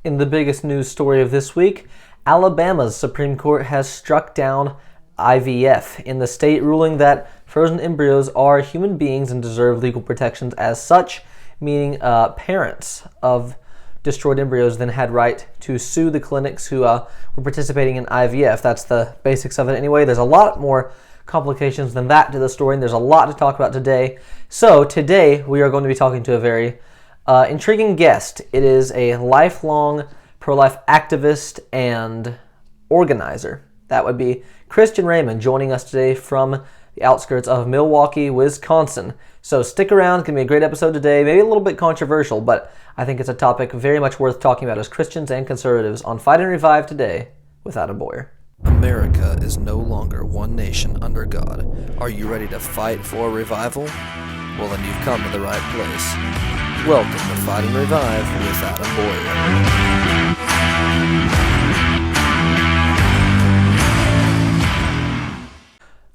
In the biggest news story of this week, Alabama's Supreme Court has struck down IVF in the state, ruling that frozen embryos are human beings and deserve legal protections as such, meaning parents of destroyed embryos then had right to sue the clinics who were participating in IVF. That's the basics of it anyway. There's a lot more complications than that to the story, and there's a lot to talk about today. So today we are going to be talking to a very intriguing guest. It is a lifelong pro-life activist and organizer. That would be Christian Raymond, joining us today from the outskirts of Milwaukee, Wisconsin. So stick around. It's going to be a great episode today. Maybe a little bit controversial, but I think it's a topic very much worth talking about as Christians and conservatives on Fight and Revive today with Adam Boyer. America is no longer one nation under God. Are you ready to fight for revival? Well, then you've come to the right place. Welcome to Fight and Revive with Adam Boyer.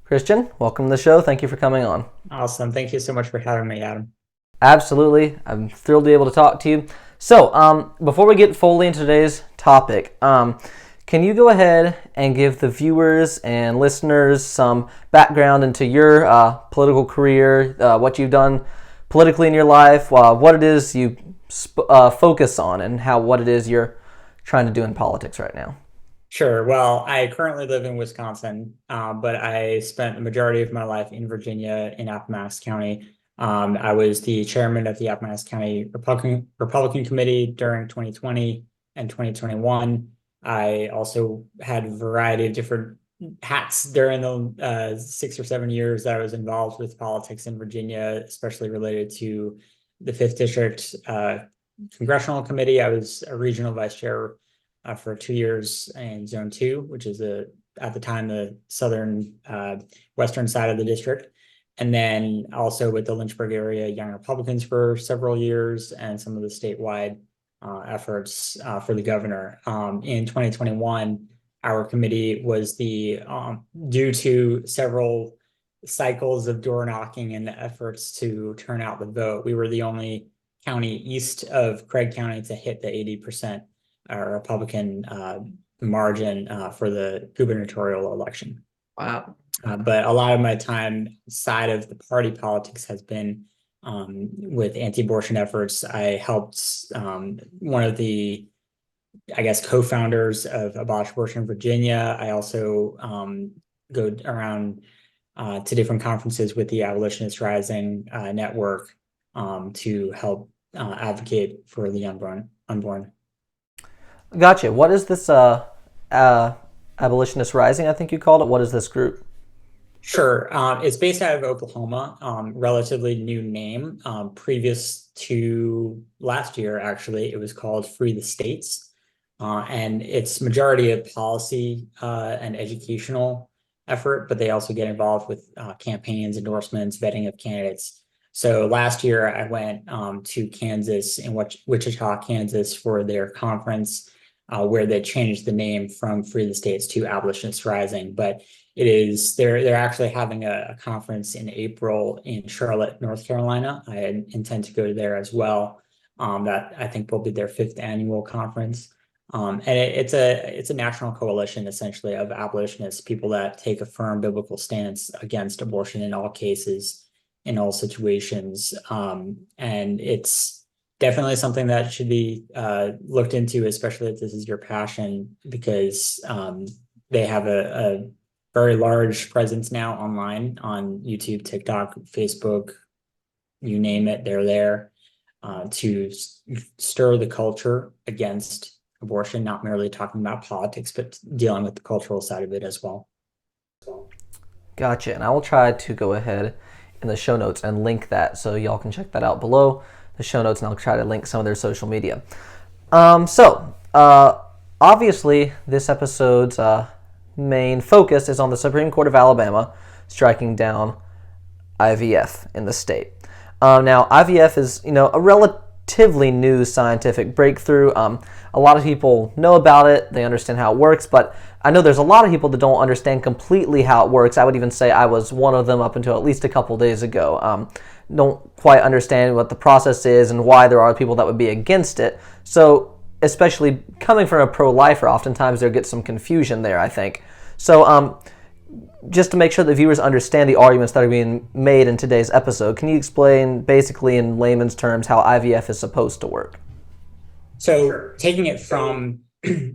Christian, welcome to the show. Thank you for coming on. Awesome. Thank you so much for having me, Adam. Absolutely. I'm thrilled to be able to talk to you. So, before we get fully into today's topic, can you go ahead and give the viewers and listeners some background into your political career, what you've done politically in your life, what it is you focus on, and what it is you're trying to do in politics right now? Sure. Well, I currently live in Wisconsin, but I spent the majority of my life in Virginia in Appomattox County. I was the chairman of the Appomattox County Republican Committee during 2020 and 2021. I also had a variety of different hats during the 6 or 7 years that I was involved with politics in Virginia, especially related to the 5th District Congressional Committee. I was a regional vice chair for 2 years in Zone 2, which is at the time the southern western side of the district. And then also with the Lynchburg area Young Republicans for several years and some of the statewide efforts for the governor. In 2021, our committee was due to several cycles of door knocking and efforts to turn out the vote. We were the only county east of Craig County to hit the 80% Republican margin for the gubernatorial election. Wow. But a lot of my time side of the party politics has been with anti-abortion efforts. I helped one of the, co-founders of Abolish Abortion in Virginia. I also go around to different conferences with the Abolitionist Rising network to help advocate for the unborn. Gotcha. What is this Abolitionist Rising, I think you called it? What is this group? Sure. It's based out of Oklahoma, relatively new name. Previous to last year, actually, it was called Free the States. And it's majority of policy and educational effort, but they also get involved with campaigns, endorsements, vetting of candidates. So last year I went to Kansas, in Wichita, Kansas, for their conference where they changed the name from Free the States to Abolitionist Rising. But they're actually having a conference in April in Charlotte, North Carolina. I intend to go there as well. That I think will be their 5th annual conference. And it's a national coalition essentially of abolitionists, people that take a firm biblical stance against abortion in all cases, in all situations. And it's definitely something that should be looked into, especially if this is your passion, because they have a very large presence now online on YouTube, TikTok, Facebook, you name it, they're there to stir the culture against abortion, not merely talking about politics, but dealing with the cultural side of it as well. Gotcha. And I will try to go ahead in the show notes and link that so y'all can check that out below the show notes, and I'll try to link some of their social media. Obviously, this episode's main focus is on the Supreme Court of Alabama striking down IVF in the state. Now, IVF is, a relatively new scientific breakthrough. A lot of people know about it, they understand how it works, but I know there's a lot of people that don't understand completely how it works. I would even say I was one of them up until at least a couple days ago. Don't quite understand what the process is and why there are people that would be against it. So especially coming from a pro-lifer, oftentimes there gets some confusion there, I think. So just to make sure the viewers understand the arguments that are being made in today's episode, can you explain basically in layman's terms how IVF is supposed to work? So taking it from,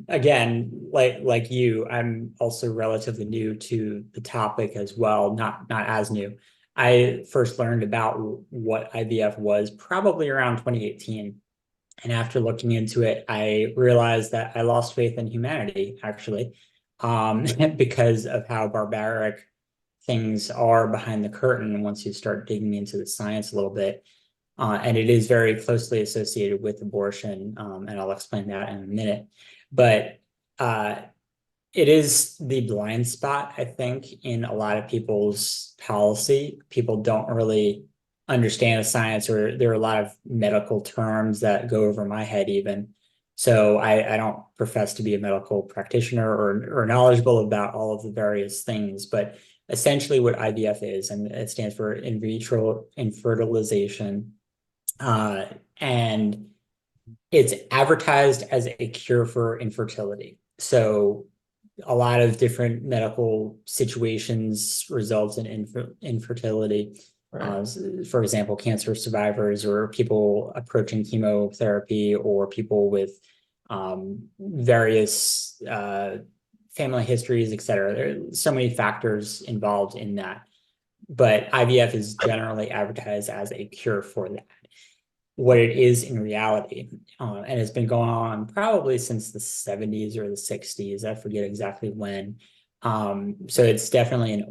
again, like you, I'm also relatively new to the topic as well, not as new. I first learned about what IVF was probably around 2018. And after looking into it, I realized that I lost faith in humanity, actually, because of how barbaric things are behind the curtain once you start digging into the science a little bit. And it is very closely associated with abortion, and I'll explain that in a minute. But it is the blind spot, I think, in a lot of people's policy. People don't really understand the science, or there are a lot of medical terms that go over my head even. So I don't profess to be a medical practitioner or knowledgeable about all of the various things, but essentially what IVF is, and it stands for in vitro infertilization, and it's advertised as a cure for infertility. So a lot of different medical situations result in infertility. Right. For example, cancer survivors or people approaching chemotherapy or people with various family histories, et cetera. There are so many factors involved in that. But IVF is generally advertised as a cure for that. What it is in reality, and it's been going on probably since the 70s or the 60s. I forget exactly when. So it's definitely an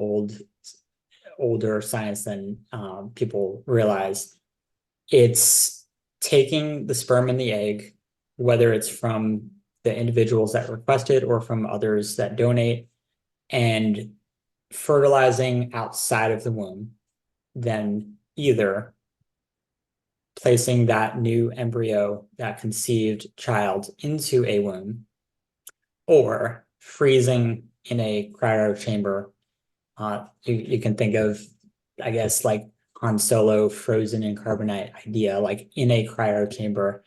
older science than people realize. It's taking the sperm and the egg, whether it's from the individuals that requested or from others that donate, and fertilizing outside of the womb, then either placing that new embryo, that conceived child, into a womb, or freezing in a cryo chamber. You can think of, I guess, like Han Solo frozen in carbonite idea, like in a cryo chamber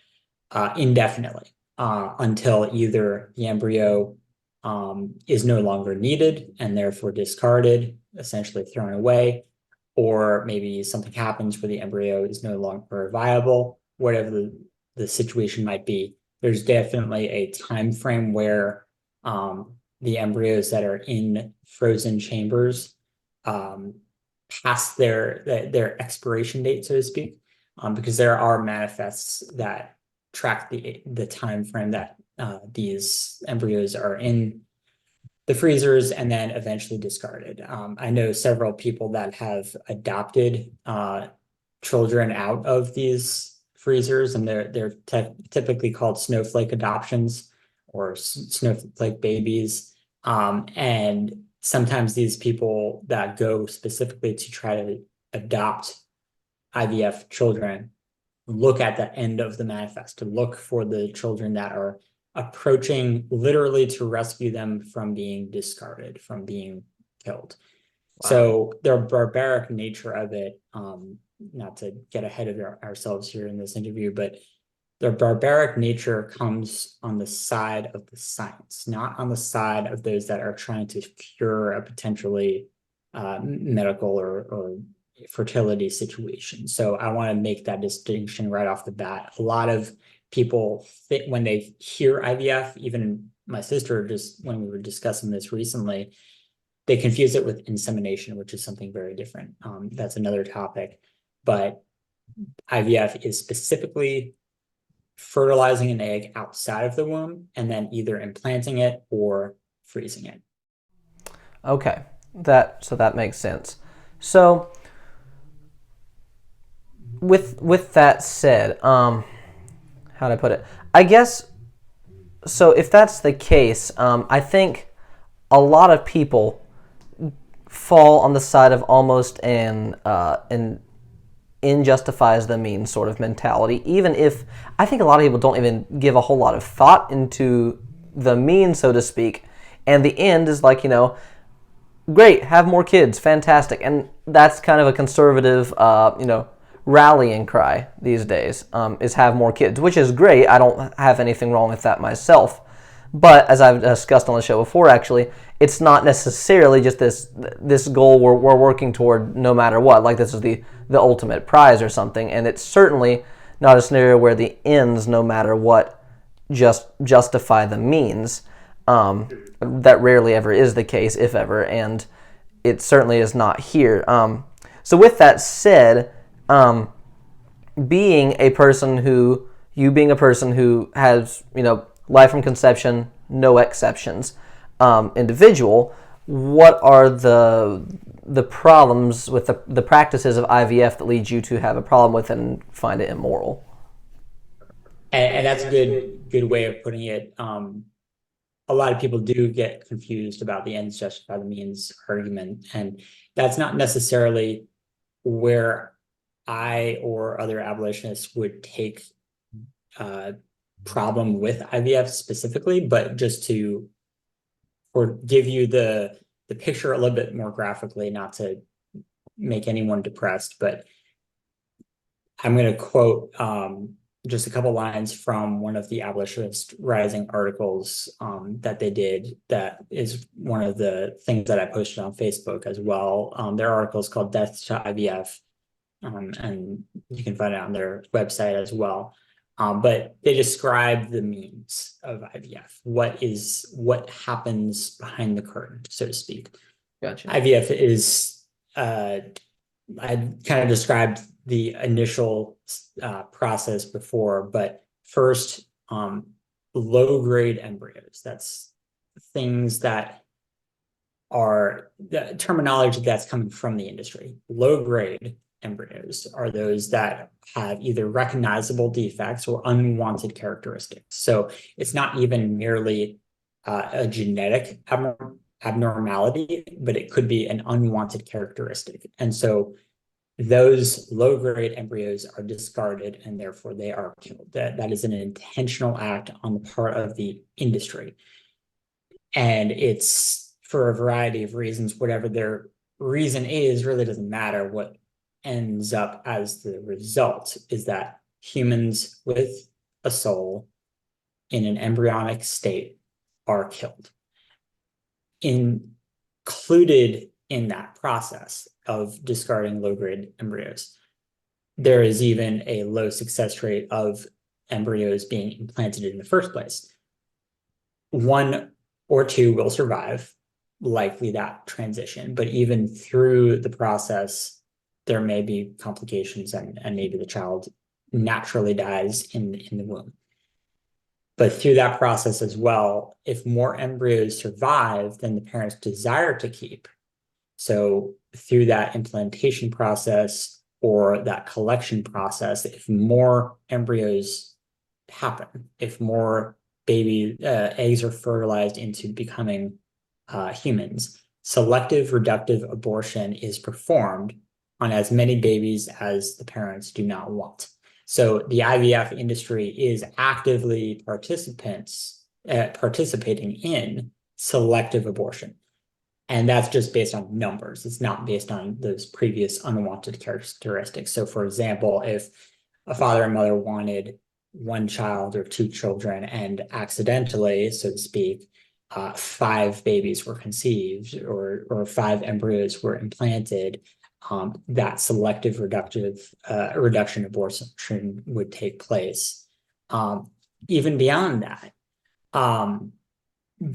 indefinitely until either the embryo is no longer needed and therefore discarded, essentially thrown away, or maybe something happens where the embryo is no longer viable, whatever the situation might be. There's definitely a time frame where the embryos that are in frozen chambers past their expiration date, so to speak, because there are manifests that track the time frame that these embryos are in the freezers and then eventually discarded. I know several people that have adopted children out of these freezers, and they're typically called snowflake adoptions or snowflake babies. And sometimes these people that go specifically to try to adopt IVF children look at the end of the manifest to look for the children that are approaching literally to rescue them from being discarded, from being killed. Wow. So the barbaric nature of it, not to get ahead of ourselves here in this interview, but the barbaric nature comes on the side of the science, not on the side of those that are trying to cure a potentially medical or fertility situation. So I want to make that distinction right off the bat. A lot of people think when they hear IVF, even my sister, just when we were discussing this recently, they confuse it with insemination, which is something very different. That's another topic. But IVF is specifically fertilizing an egg outside of the womb and then either implanting it or freezing it. Okay, so that makes sense. So with that said, how do I put it? I guess, so if that's the case, I think a lot of people fall on the side of almost an justifies the means sort of mentality, even if I think a lot of people don't even give a whole lot of thought into the means, so to speak, and the end is like, great, have more kids, fantastic, and that's kind of a conservative, rallying cry these days, is have more kids, which is great. I don't have anything wrong with that myself. But as I've discussed on the show before, actually, it's not necessarily just this goal we're working toward no matter what. Like this is the ultimate prize or something. And it's certainly not a scenario where the ends, no matter what, just justify the means. That rarely ever is the case, if ever, and it certainly is not here. So with that said, being a person who has, life from conception, no exceptions, individual, what are the problems with the practices of IVF that lead you to have a problem with it and find it immoral? And that's a good way of putting it. A lot of people do get confused about the ends justify the means argument, and that's not necessarily where I or other abolitionists would take problem with IVF specifically, but just to give you the picture a little bit more graphically, not to make anyone depressed, but I'm going to quote just a couple lines from one of the Abolitionist Rising articles that they did. That is one of the things that I posted on Facebook as well. Their article is called Death to IVF, and you can find it on their website as well. But they describe the means of IVF. What happens behind the curtain, so to speak. Gotcha. IVF is, I kind of described the initial process before, but first, low-grade embryos. That's things that are the terminology that's coming from the industry. Low-grade embryos are those that have either recognizable defects or unwanted characteristics. So it's not even merely a genetic abnormality, but it could be an unwanted characteristic. And so those low-grade embryos are discarded and therefore they are killed. That is an intentional act on the part of the industry. And it's for a variety of reasons. Whatever their reason is really doesn't matter. What ends up as the result is that humans with a soul in an embryonic state are killed. Included in that process of discarding low-grade embryos, there is even a low success rate of embryos being implanted in the first place. 1 or 2 will survive, likely that transition, but even through the process, there may be complications and maybe the child naturally dies in the womb. But through that process as well, if more embryos survive than the parents desire to keep, so through that implantation process or that collection process, if more embryos happen, if more baby eggs are fertilized into becoming humans, selective reductive abortion is performed on as many babies as the parents do not want. So the IVF industry is actively participating in selective abortion. And that's just based on numbers. It's not based on those previous unwanted characteristics. So for example, if a father and mother wanted 1 child or 2 children and accidentally, so to speak, 5 babies were conceived or 5 embryos were implanted, that selective reduction abortion would take place. Even beyond that,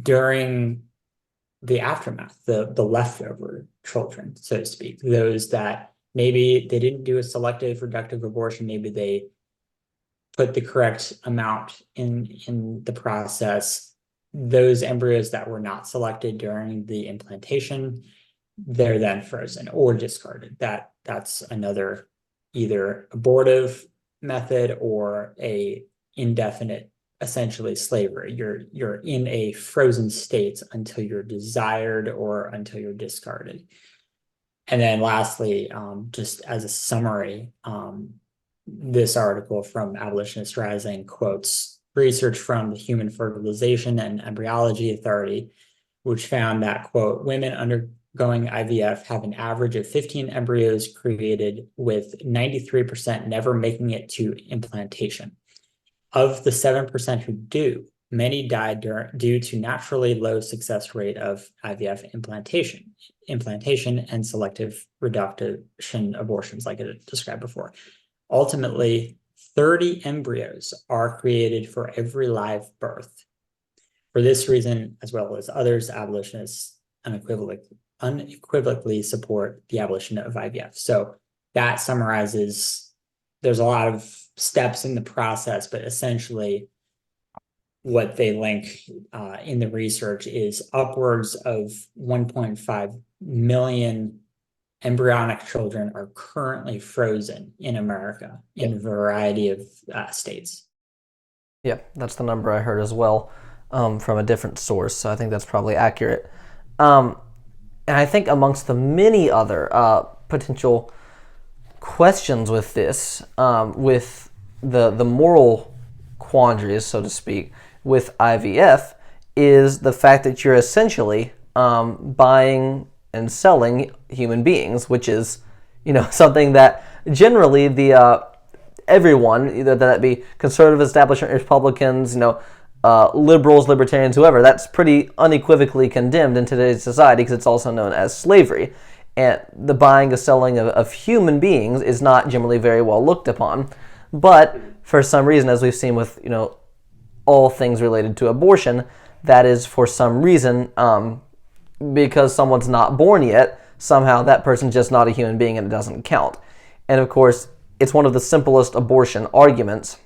during the aftermath, the leftover children, so to speak, those that maybe they didn't do a selective reductive abortion, maybe they put the correct amount in the process, those embryos that were not selected during the implantation, they're then frozen or discarded. That's another either abortive method or a indefinite, essentially slavery. You're in a frozen state until you're desired or until you're discarded. And then lastly, just as a summary, this article from Abolitionist Rising quotes research from the Human Fertilization and Embryology Authority, which found that, quote, women undergo going IVF have an average of 15 embryos created, with 93% never making it to implantation. Of the 7% who do, many died due to naturally low success rate of IVF implantation and selective reduction abortions, like I described before. Ultimately, 30 embryos are created for every live birth. For this reason, as well as others, abolitionists unequivocally support the abolition of IVF. So that summarizes, there's a lot of steps in the process, but essentially what they link in the research is upwards of 1.5 million embryonic children are currently frozen in America in a variety of states. Yeah, that's the number I heard as well, from a different source, so I think that's probably accurate. And I think amongst the many other potential questions with this, with the moral quandaries, so to speak, with IVF, is the fact that you're essentially buying and selling human beings, which is, something that generally everyone, either that be conservative establishment, Republicans, liberals, libertarians, whoever, that's pretty unequivocally condemned in today's society, because it's also known as slavery. And the buying and selling of human beings is not generally very well looked upon. But for some reason, as we've seen with, all things related to abortion, that is for some reason, because someone's not born yet, somehow that person's just not a human being and it doesn't count. And of course, it's one of the simplest abortion arguments,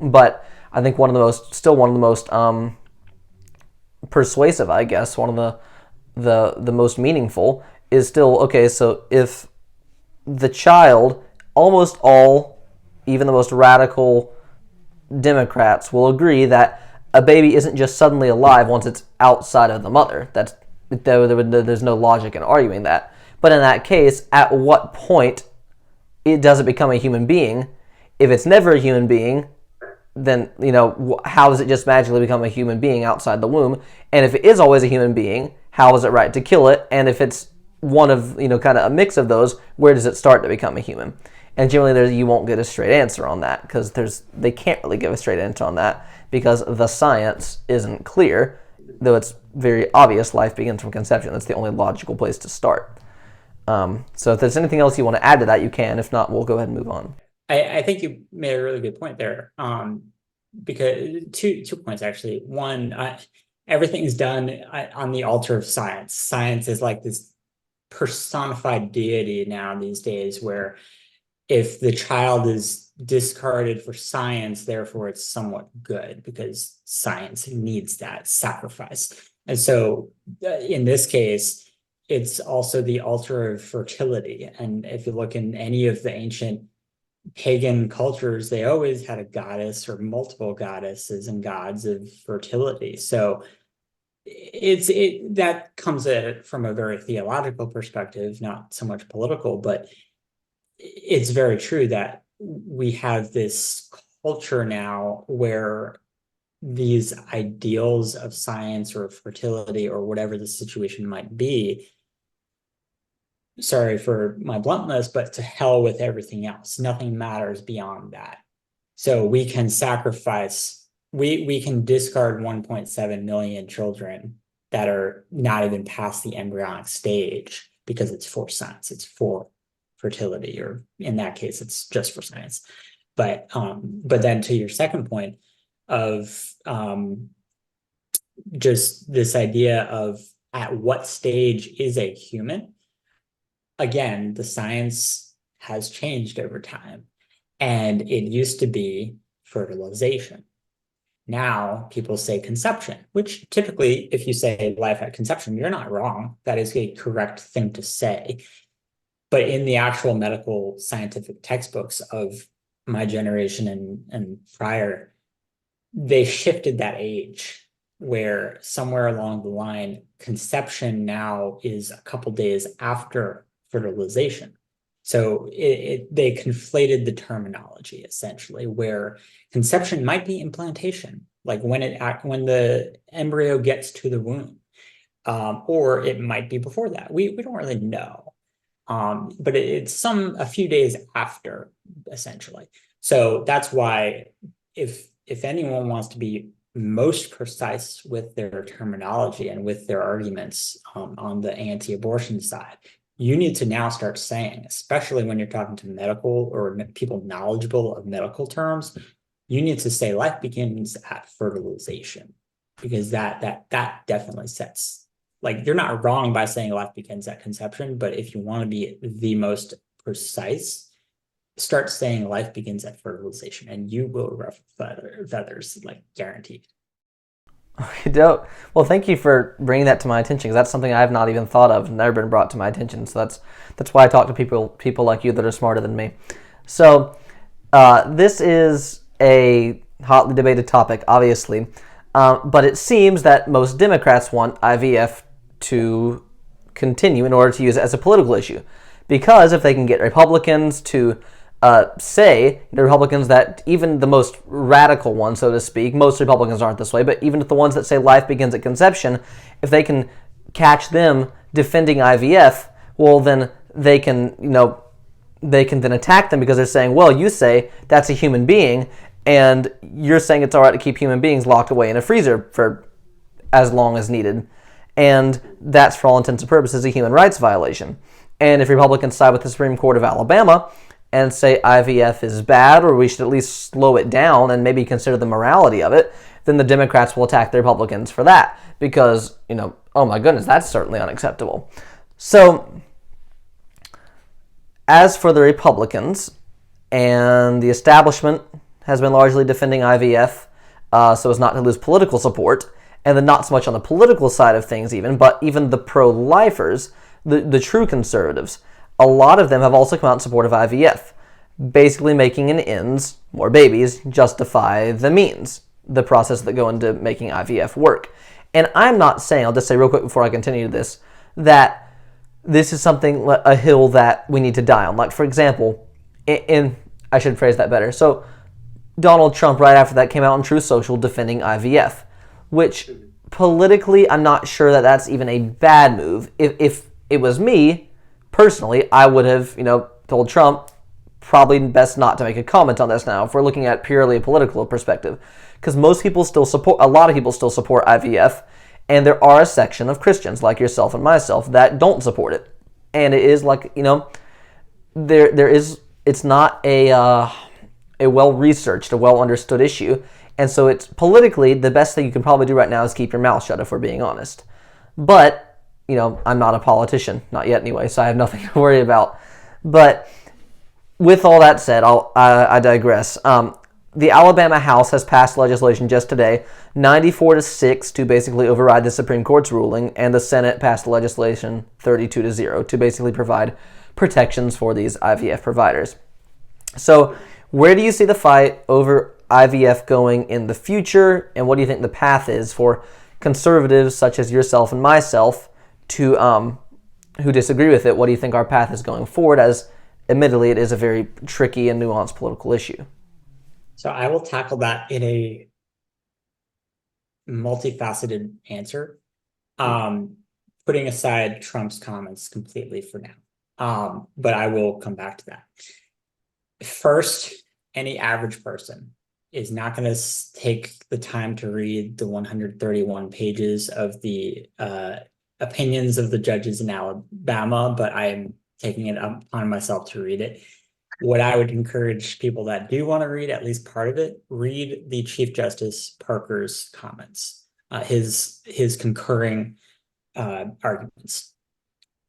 but I think one of the most persuasive, I guess, one of the most meaningful is still, okay, so if the child, almost all, even the most radical Democrats will agree that a baby isn't just suddenly alive once it's outside of the mother. There's no logic in arguing that. But in that case, at what point does it become a human being? If it's never a human being, then, how does it just magically become a human being outside the womb? And if it is always a human being, how is it right to kill it? And if it's one of, kind of a mix of those, where does it start to become a human? And generally you won't get a straight answer on that, because they can't really give a straight answer on that, because the science isn't clear, though it's very obvious life begins from conception. That's the only logical place to start. So if there's anything else you want to add to that, you can. If not, we'll go ahead and move on. I think you made a really good point there, because two points, actually. One, everything is done on the altar of science. Science is like this personified deity now these days, where if the child is discarded for science, therefore it's somewhat good, because science needs that sacrifice. And so in this case, it's also the altar of fertility. And if you look in any of the ancient pagan cultures, they always had a goddess or multiple goddesses and gods of fertility. So that comes from a very theological perspective, not so much political, but it's very true that we have this culture now where these ideals of science or fertility or whatever the situation might be, sorry for my bluntness, but to hell with everything else. Nothing matters beyond that. So we can sacrifice, we can discard 1.7 million children that are not even past the embryonic stage, because it's for science, it's for fertility, or in that case, it's just for science. But then to your second point of just this idea of at what stage is a human, again, the science has changed over time, and it used to be fertilization. Now people say conception, which typically, if you say life at conception, you're not wrong. That is a correct thing to say. But in the actual medical scientific textbooks of my generation and prior, they shifted that age, where somewhere along the line, conception now is a couple days after fertilization. So they conflated the terminology, essentially, where conception might be implantation, like when the embryo gets to the womb. or it might be before that. We don't really know. But it's a few days after, essentially. So that's why if anyone wants to be most precise with their terminology and with their arguments on the anti-abortion side, you need to now start saying, especially when you're talking to medical or people knowledgeable of medical terms, you need to say life begins at fertilization, because that definitely sets, like, you're not wrong by saying life begins at conception, but if you want to be the most precise, start saying life begins at fertilization, and you will ruffle feathers, like, guaranteed. Dope. Well, thank you for bringing that to my attention, because that's something I've not even thought of, never been brought to my attention. So that's why I talk to people like you that are smarter than me. So this is a hotly debated topic, obviously, but it seems that most Democrats want IVF to continue in order to use it as a political issue, because if they can get Republicans to say, the Republicans that, even the most radical ones, so to speak, most Republicans aren't this way, but even the ones that say life begins at conception, if they can catch them defending IVF, well, then they can then attack them, because they're saying, well, you say that's a human being, and you're saying it's all right to keep human beings locked away in a freezer for as long as needed. And that's, for all intents and purposes, a human rights violation. And if Republicans side with the Supreme Court of Alabama and say IVF is bad, or we should at least slow it down and maybe consider the morality of it, then the Democrats will attack the Republicans for that, because, oh my goodness, that's certainly unacceptable. So, as for the Republicans, and the establishment has been largely defending IVF so as not to lose political support, and then not so much on the political side of things even, but even the pro-lifers, the true conservatives, a lot of them have also come out in support of IVF, basically making an ends, more babies, justify the means, the process that go into making IVF work. And I'm not saying, I'll just say real quick before I continue this, that this is a hill that we need to die on. Like, for example, I should phrase that better. So, Donald Trump, right after that, came out on Truth Social defending IVF, which politically, I'm not sure that that's even a bad move. If it was me, personally, I would have, told Trump, probably best not to make a comment on this now, if we're looking at purely a political perspective. Because a lot of people still support IVF, and there are a section of Christians, like yourself and myself, that don't support it. And it is like, it's not a well-researched, a well-understood issue. And so it's politically, the best thing you can probably do right now is keep your mouth shut, if we're being honest. But, I'm not a politician, not yet anyway, so I have nothing to worry about. But with all that said, I digress. The Alabama House has passed legislation just today, 94-6, to basically override the Supreme Court's ruling, and the Senate passed the legislation 32-0 to basically provide protections for these IVF providers. So, where do you see the fight over IVF going in the future, and what do you think the path is for conservatives such as yourself and myself to who disagree with it? What do you think our path is going forward, as admittedly it is a very tricky and nuanced political issue? So I will tackle that in a multifaceted answer, putting aside Trump's comments completely for now. But I will come back to that. First, any average person is not going to take the time to read the 131 pages of the opinions of the judges in Alabama, but I am taking it upon myself to read it. What I would encourage people that do want to read at least part of it, read the Chief Justice Parker's comments, his concurring arguments.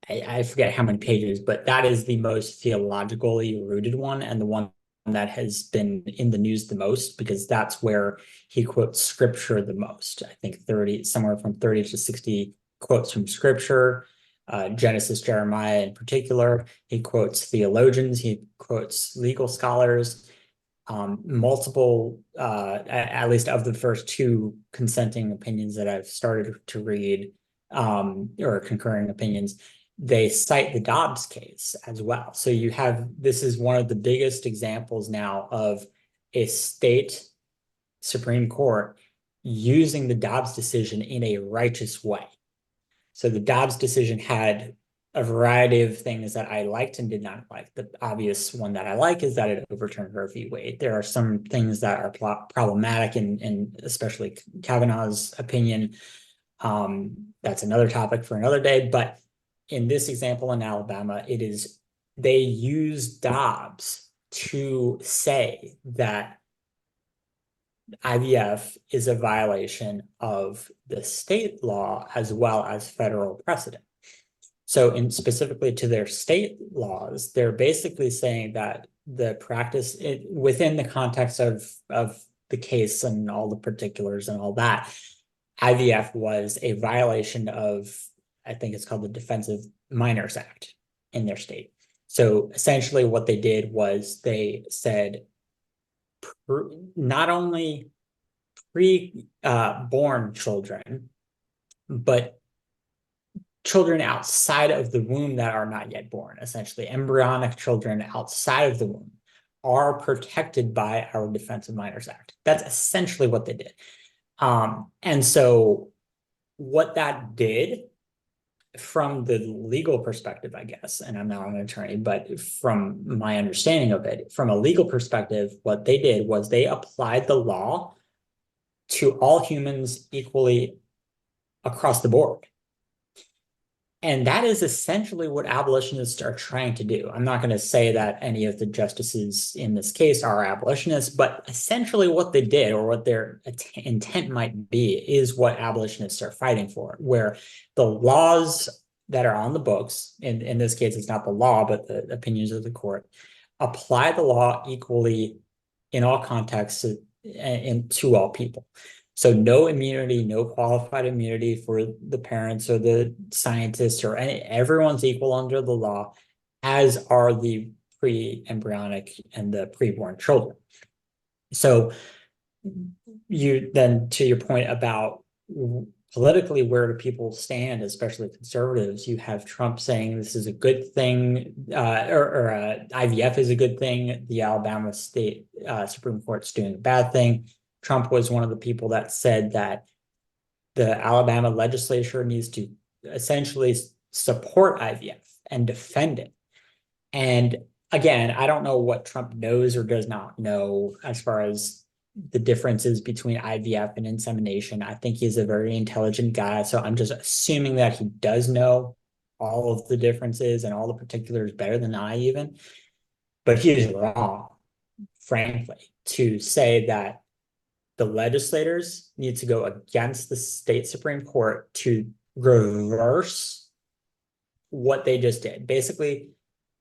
I forget how many pages, but that is the most theologically rooted one, and the one that has been in the news the most, because that's where he quotes scripture the most. I think somewhere from 30 to 60 quotes from scripture, Genesis, Jeremiah in particular. He quotes theologians, he quotes legal scholars, multiple, at least of the first two consenting opinions that I've started to read, or concurring opinions, they cite the Dobbs case as well. So this is one of the biggest examples now of a state Supreme Court using the Dobbs decision in a righteous way. So the Dobbs decision had a variety of things that I liked and did not like. The obvious one that I like is that it overturned Roe v. Wade. There are some things that are problematic, in especially Kavanaugh's opinion. That's another topic for another day. But in this example in Alabama, they use Dobbs to say that IVF is a violation of the state law as well as federal precedent. So specifically to their state laws, they're basically saying that the practice within the context of the case and all the particulars and all that, IVF was a violation of, I think it's called the Defense of Minors Act in their state. So essentially what they did was they said not only pre-born children, but children outside of the womb that are not yet born, essentially embryonic children outside of the womb, are protected by our Defense of Minors Act. That's essentially what they did. And so what that did from the legal perspective, I guess, and I'm not an attorney, but from my understanding of it, from a legal perspective, what they did was they applied the law to all humans equally across the board. And that is essentially what abolitionists are trying to do. I'm not going to say that any of the justices in this case are abolitionists, but essentially what they did, or what their intent might be, is what abolitionists are fighting for, where the laws that are on the books, in this case, it's not the law, but the opinions of the court, apply the law equally in all contexts and to all people. So no immunity, no qualified immunity for the parents or the scientists or everyone's equal under the law, as are the pre-embryonic and the preborn children. So you then, to your point about politically where do people stand, especially conservatives, you have Trump saying this is a good thing, or IVF is a good thing. The Alabama State Supreme Court's doing a bad thing. Trump was one of the people that said that the Alabama legislature needs to essentially support IVF and defend it. And again, I don't know what Trump knows or does not know as far as the differences between IVF and insemination. I think he's a very intelligent guy, so I'm just assuming that he does know all of the differences and all the particulars better than I even. But he is wrong, frankly, to say that the legislators need to go against the state Supreme Court to reverse what they just did. Basically,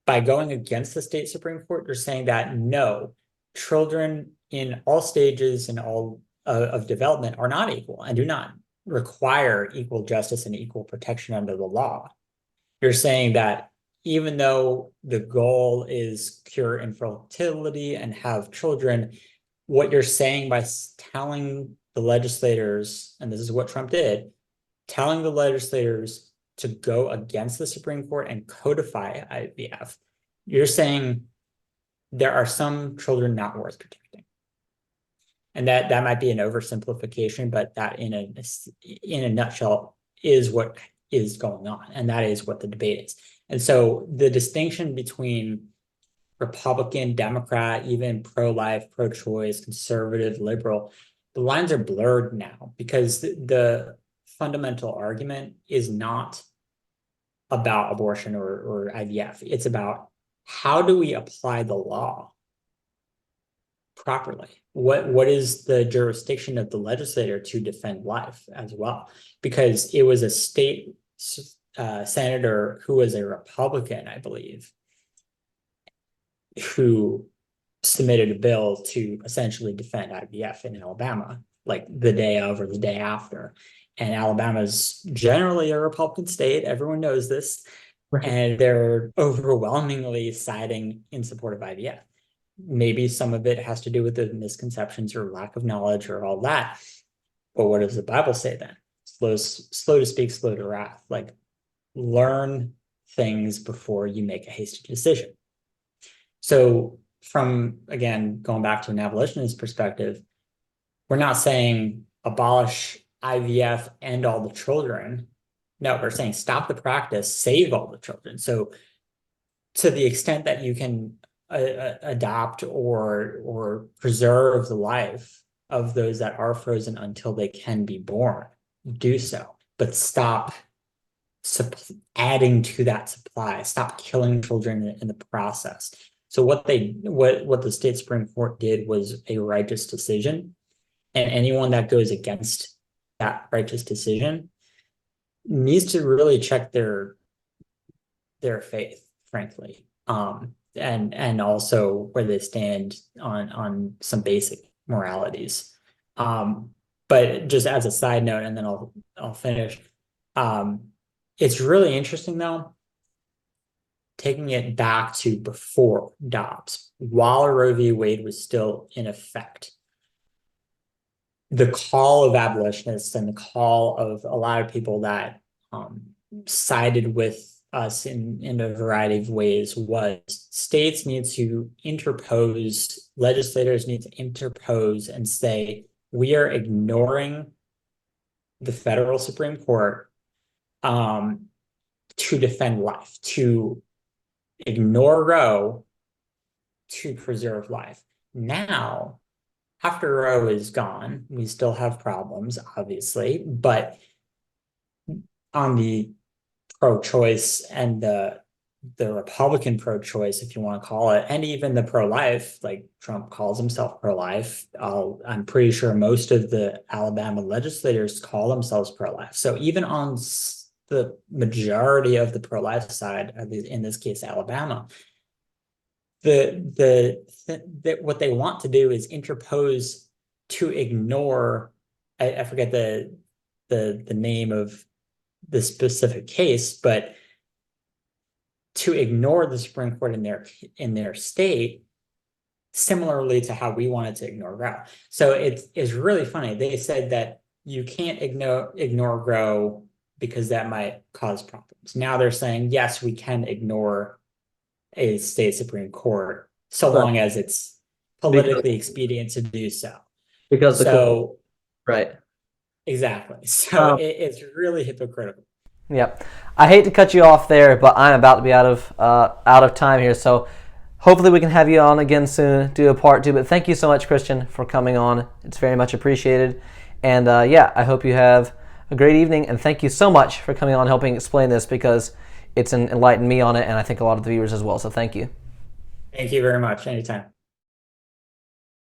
by going against the state Supreme Court, you're saying that no, children in all stages and all of development are not equal and do not require equal justice and equal protection under the law. You're saying that even though the goal is cure infertility and have children, what you're saying by telling the legislators, and this is what Trump did, telling the legislators to go against the Supreme Court and codify IVF, you're saying there are some children not worth protecting. And that might be an oversimplification, but that in a nutshell is what is going on. And that is what the debate is. And so the distinction between Republican, Democrat, even pro-life, pro-choice, conservative, liberal, the lines are blurred now, because the fundamental argument is not about abortion or IVF. It's about, how do we apply the law properly? What is the jurisdiction of the legislator to defend life as well? Because it was a state senator who was a Republican, I believe, who submitted a bill to essentially defend IVF in Alabama, like the day of or the day after. And Alabama's generally a Republican state. Everyone knows this. Right. And they're overwhelmingly siding in support of IVF. Maybe some of it has to do with the misconceptions or lack of knowledge or all that. But what does the Bible say then? Slow to speak, slow to wrath. Like, learn things before you make a hasty decision. So from, again, going back to an abolitionist perspective, we're not saying abolish IVF, end all the children. No, we're saying stop the practice, save all the children. So to the extent that you can adopt or preserve the life of those that are frozen until they can be born, do so. But stop adding to that supply. Stop killing children in the process. So what the state Supreme Court did was a righteous decision, and anyone that goes against that righteous decision needs to really check their faith, frankly, and also where they stand on some basic moralities. But just as a side note, and then I'll finish. It's really interesting though, taking it back to before Dobbs, while Roe v. Wade was still in effect. The call of abolitionists and the call of a lot of people that sided with us in a variety of ways was states need to interpose, legislators need to interpose and say, we are ignoring the federal Supreme Court to defend life, to ignore Roe to preserve life. Now, after Roe is gone, we still have problems, obviously, but on the pro-choice and the Republican pro-choice, if you want to call it, and even the pro-life, like Trump calls himself pro-life. I'm pretty sure most of the Alabama legislators call themselves pro-life. So even on the majority of the pro-life side, in this case, Alabama, what they want to do is interpose to ignore. I forget the name of the specific case, but to ignore the Supreme Court in their state, similarly to how we wanted to ignore Roe. So it's really funny. They said that you can't ignore Roe because that might cause problems. Now they're saying, yes, we can ignore a state Supreme Court so long as it's politically expedient to do so. Because right. Exactly. So it's really hypocritical. Yep. I hate to cut you off there, but I'm about to be out of time here. So hopefully we can have you on again soon, do a part 2. But thank you so much, Christian, for coming on. It's very much appreciated. And I hope you have a great evening. And thank you so much for coming on, helping explain this, because it's enlightened me on it, and I think a lot of the viewers as well. So thank you. Thank you very much. Anytime.